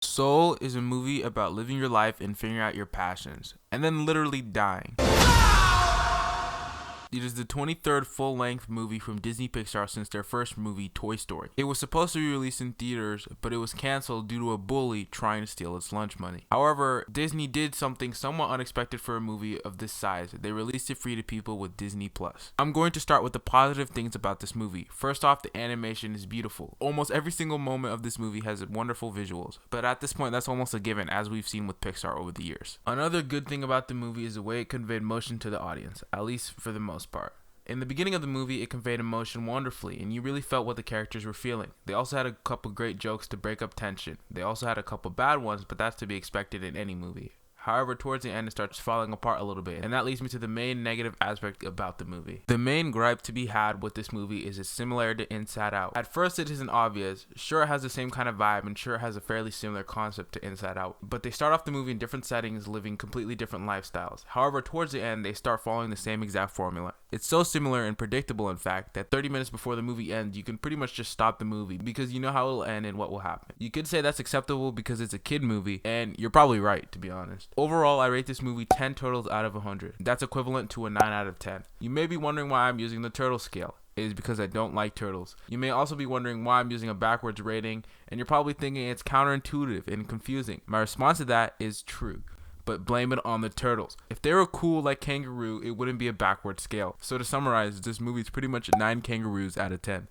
Soul is a movie about living your life and figuring out your passions, and then literally dying. It is the 23rd full-length movie from Disney Pixar since their first movie, Toy Story. It was supposed to be released in theaters, but it was canceled due to a bully trying to steal its lunch money. However, Disney did something somewhat unexpected for a movie of this size. They released it free to people with Disney+. I'm going to start with the positive things about this movie. First off, the animation is beautiful. Almost every single moment of this movie has wonderful visuals, but at this point, that's almost a given, as we've seen with Pixar over the years. Another good thing about the movie is the way it conveyed emotion to the audience, at least for the most part. In the beginning of the movie, it conveyed emotion wonderfully, and you really felt what the characters were feeling. They also had a couple great jokes to break up tension. They also had a couple bad ones, but that's to be expected in any movie. However, towards the end, it starts falling apart a little bit, and that leads me to the main negative aspect about the movie. The main gripe to be had with this movie is its similarity to Inside Out. At first, it isn't obvious. Sure, it has the same kind of vibe, and sure, it has a fairly similar concept to Inside Out, but they start off the movie in different settings, living completely different lifestyles. However, towards the end, they start following the same exact formula. It's so similar and predictable, in fact, that 30 minutes before the movie ends, you can pretty much just stop the movie because you know how it'll end and what will happen. You could say that's acceptable because it's a kid movie, and you're probably right, to be honest. Overall, I rate this movie 10 turtles out of 100. That's equivalent to a 9 out of 10. You may be wondering why I'm using the turtle scale. It is because I don't like turtles. You may also be wondering why I'm using a backwards rating, and you're probably thinking it's counterintuitive and confusing. My response to that is true, but blame it on the turtles. If they were cool like kangaroo, it wouldn't be a backward scale. So to summarize, this movie is pretty much 9 kangaroos out of 10.